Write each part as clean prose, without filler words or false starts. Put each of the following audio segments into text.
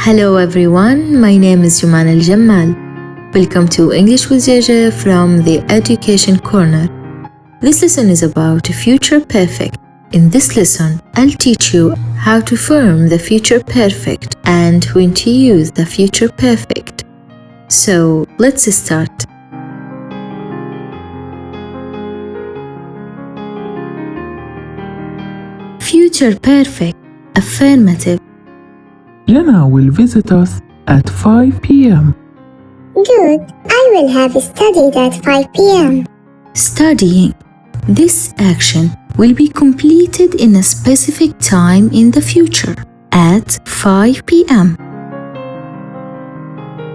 Hello everyone, my name is Juman Al-Jammal. Welcome to English with JJ from the Education Corner. This lesson is about future perfect. In this lesson, I'll teach you how to form the future perfect and when to use the future perfect. So, let's start. Future perfect, affirmative. Jenna will visit us at 5 p.m. Good. I will have studied at 5 p.m. Studying. This action will be completed in a specific time in the future, at 5 p.m.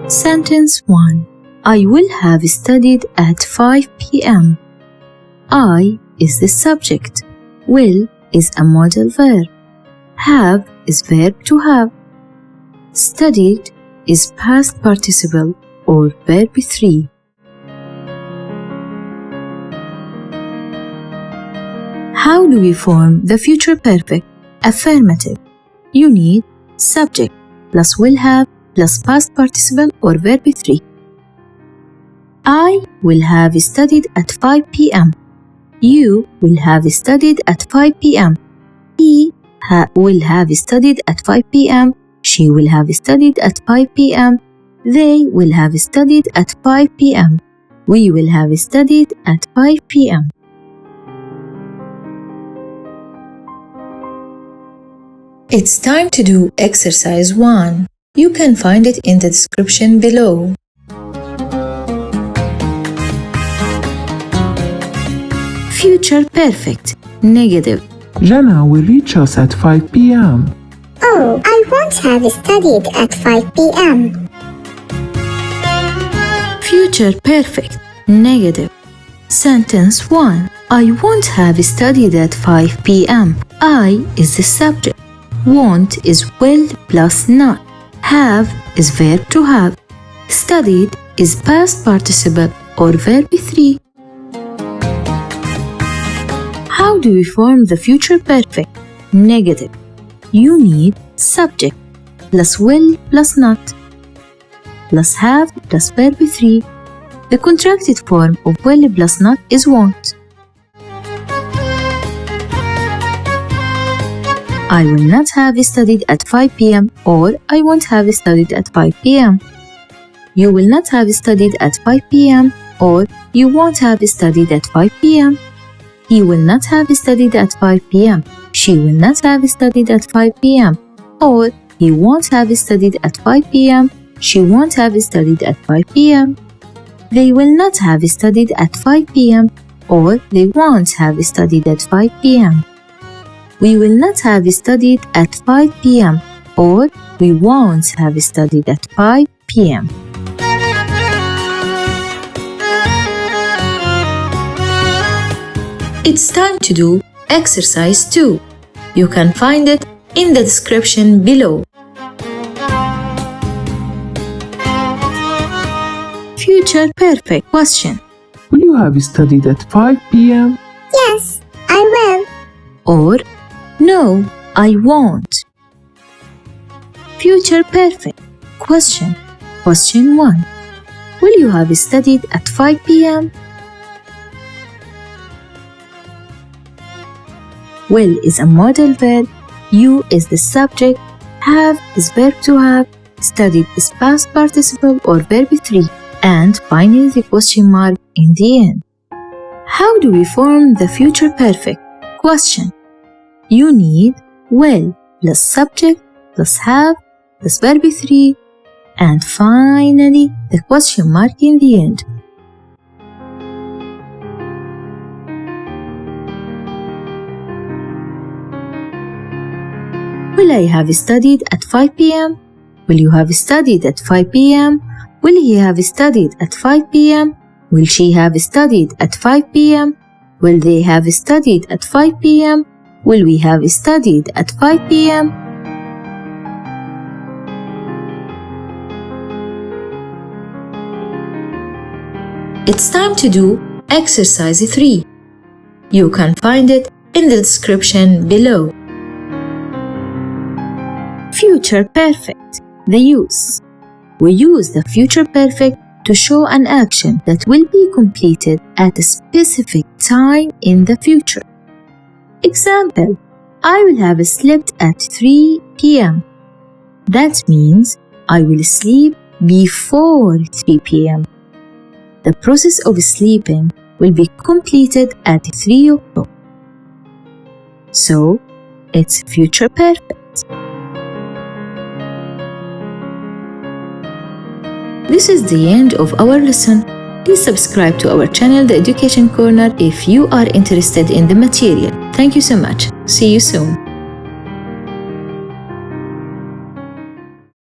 Sentence 1. I will have studied at 5 p.m. I is the subject. Will is a modal verb. Have is verb to have. Studied is past participle or verb 3. How do we form the future perfect? Affirmative. You need subject plus will have plus past participle or verb 3. I will have studied at 5 p.m. You will have studied at 5 p.m. He will have studied at 5 p.m. She will have studied at 5 p.m. They will have studied at 5 p.m. We will have studied at 5 p.m. It's time to do exercise 1. You can find it in the description below. Future perfect, negative. Jenna will reach us at 5 p.m. Oh, I won't have studied at 5 p.m. Future perfect, negative. Sentence 1. I won't have studied at 5 p.m. I is the subject. Want is will plus not. Have is verb to have. Studied is past participle or verb 3. How do we form the future perfect? Negative. You need subject plus will plus not plus have plus verb 3. The contracted form of will plus not is want. I will not have studied at 5 p.m. or I won't have studied at 5 p.m. You will not have studied at 5 p.m. or you won't have studied at 5 p.m. He will not have studied at 5 p.m. She will not have studied at 5 p.m. or he won't have studied at 5 p.m. She won't have studied at 5 p.m. They will not have studied at 5 p.m. or they won't have studied at 5 p.m. We will not have studied at 5 p.m. or we won't have studied at 5 p.m. It's time to do exercise 2. You can find it in the description below. Future perfect question. Will you have studied at 5 p.m.? Yes, I will. Or no, I won't. Future perfect question. Question 1. Will you have studied at 5 p.m.? Will is a modal verb. You is the subject. Have is verb to have. Studied is past participle or verb 3. And finally the question mark in the end. How do we form the future perfect? Question. You need will plus subject plus have plus verb 3 and finally the question mark in the end. Will I have studied at 5 p.m.? Will you have studied at 5 p.m.? Will he have studied at 5 p.m.? Will she have studied at 5 p.m.? Will they have studied at 5 p.m.? Will we have studied at 5 p.m.? It's time to do exercise 3. You can find it in the description below. Future perfect, The use. We use the future perfect to show an action that will be completed at a specific time in the future. Example, I will have slept at 3 p.m. That means I will sleep before 3 p.m. The process of sleeping will be completed at 3 o'clock. So, it's future perfect. This is the end of our lesson. Please subscribe to our channel, The Education Corner, if you are interested in the material. Thank you so much. See you soon.